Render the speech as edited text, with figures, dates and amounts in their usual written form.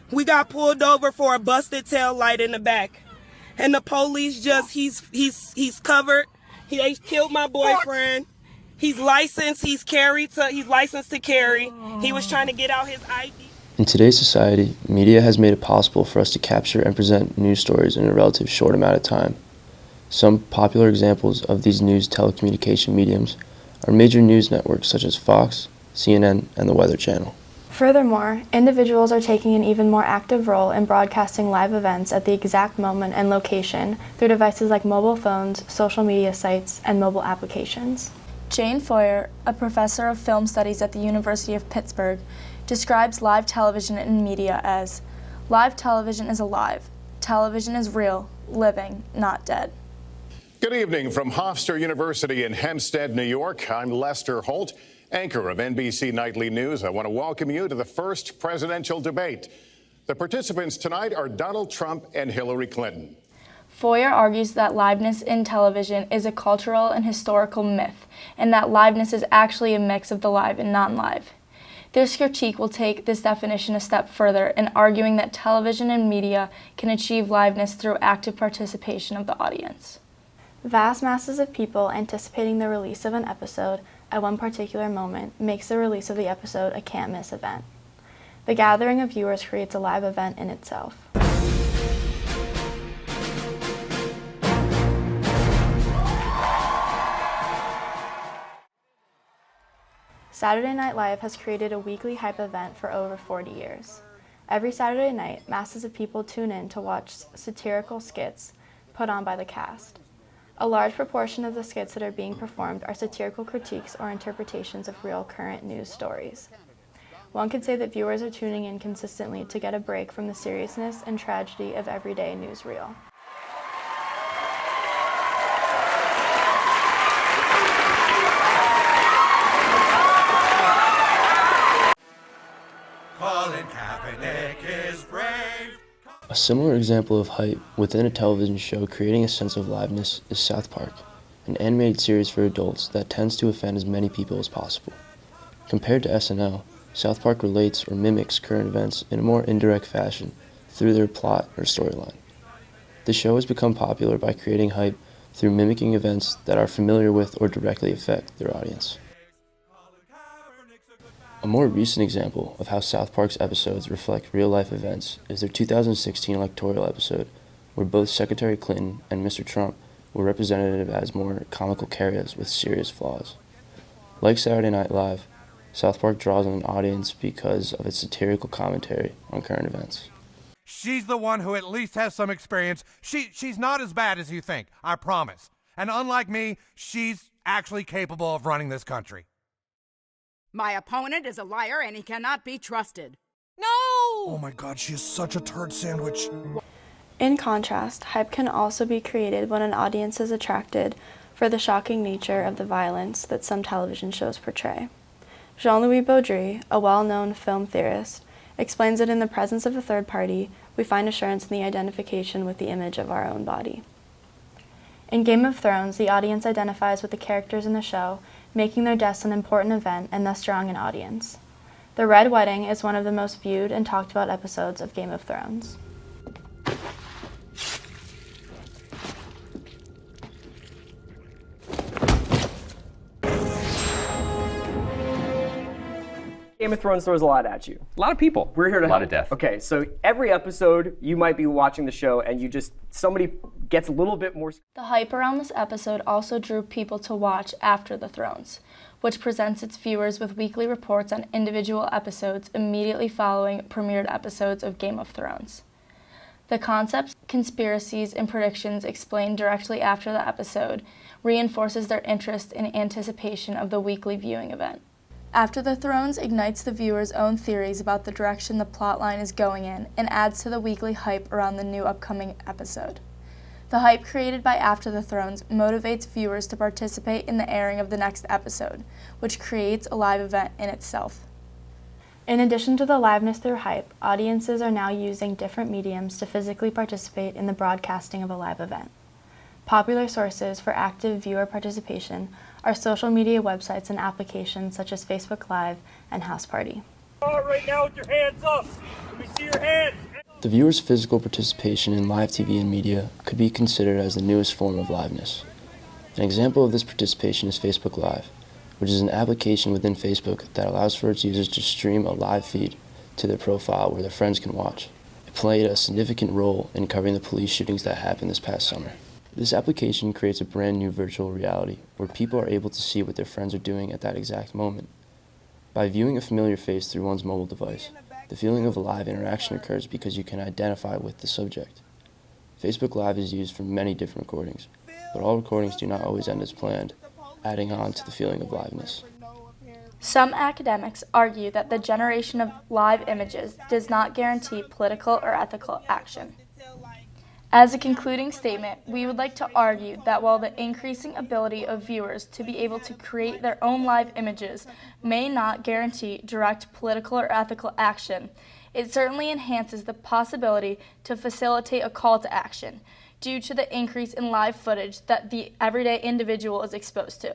We got pulled over for a busted tail light in the back. And the police he's covered. They killed my boyfriend. He's licensed, he's licensed to carry. He was trying to get out his ID. In today's society, media has made it possible for us to capture and present news stories in a relatively short amount of time. Some popular examples of these news telecommunication mediums are major news networks such as Fox, CNN, and the Weather Channel. Furthermore, individuals are taking an even more active role in broadcasting live events at the exact moment and location through devices like mobile phones, social media sites, and mobile applications. Jane Foyer, a professor of film studies at the University of Pittsburgh, describes live television and media as, "Live television is alive. Television is real, living, not dead." Good evening from Hofstra University in Hempstead, New York. I'm Lester Holt, anchor of NBC Nightly News. I want to welcome you to the first presidential debate. The participants tonight are Donald Trump and Hillary Clinton. Foyer argues that liveness in television is a cultural and historical myth, and that liveness is actually a mix of the live and non-live. This critique will take this definition a step further in arguing that television and media can achieve liveness through active participation of the audience. Vast masses of people anticipating the release of an episode at one particular moment makes the release of the episode a can't-miss event. The gathering of viewers creates a live event in itself. Saturday Night Live has created a weekly hype event for over 40 years. Every Saturday night, masses of people tune in to watch satirical skits put on by the cast. A large proportion of the skits that are being performed are satirical critiques or interpretations of real current news stories. One could say that viewers are tuning in consistently to get a break from the seriousness and tragedy of everyday newsreel. A similar example of hype within a television show creating a sense of liveness is South Park, an animated series for adults that tends to offend as many people as possible. Compared to SNL, South Park relates or mimics current events in a more indirect fashion through their plot or storyline. The show has become popular by creating hype through mimicking events that are familiar with or directly affect their audience. A more recent example of how South Park's episodes reflect real-life events is their 2016 electoral episode, where both Secretary Clinton and Mr. Trump were represented as more comical characters with serious flaws. Like Saturday Night Live, South Park draws on an audience because of its satirical commentary on current events. She's the one who at least has some experience. She's not as bad as you think, I promise. And unlike me, she's actually capable of running this country. My opponent is a liar and he cannot be trusted. No! Oh my God, she is such a turd sandwich. In contrast, hype can also be created when an audience is attracted for the shocking nature of the violence that some television shows portray. Jean-Louis Baudry, a well-known film theorist, explains that in the presence of a third party, we find assurance in the identification with the image of our own body. In Game of Thrones, the audience identifies with the characters in the show, making their deaths an important event and thus drawing an audience. The Red Wedding is one of the most viewed and talked about episodes of Game of Thrones. Game of Thrones throws a lot at you. A lot of people. We're here to help. A lot of death. Okay, so every episode you might be watching the show and somebody gets a little bit more. The hype around this episode also drew people to watch After the Thrones, which presents its viewers with weekly reports on individual episodes immediately following premiered episodes of Game of Thrones. The concepts, conspiracies, and predictions explained directly after the episode reinforces their interest and anticipation of the weekly viewing event. After the Thrones ignites the viewer's own theories about the direction the plotline is going in and adds to the weekly hype around the new upcoming episode. The hype created by After the Thrones motivates viewers to participate in the airing of the next episode, which creates a live event in itself. In addition to the liveness through hype, audiences are now using different mediums to physically participate in the broadcasting of a live event. Popular sources for active viewer participation are social media websites and applications such as Facebook Live and House Party. Right now with your hands up. Let me see your hands. The viewer's physical participation in live TV and media could be considered as the newest form of liveness. An example of this participation is Facebook Live, which is an application within Facebook that allows for its users to stream a live feed to their profile where their friends can watch. It played a significant role in covering the police shootings that happened this past summer. This application creates a brand new virtual reality where people are able to see what their friends are doing at that exact moment. By viewing a familiar face through one's mobile device, the feeling of a live interaction occurs because you can identify with the subject. Facebook Live is used for many different recordings, but all recordings do not always end as planned, adding on to the feeling of liveness. Some academics argue that the generation of live images does not guarantee political or ethical action. As a concluding statement, we would like to argue that while the increasing ability of viewers to be able to create their own live images may not guarantee direct political or ethical action, it certainly enhances the possibility to facilitate a call to action due to the increase in live footage that the everyday individual is exposed to.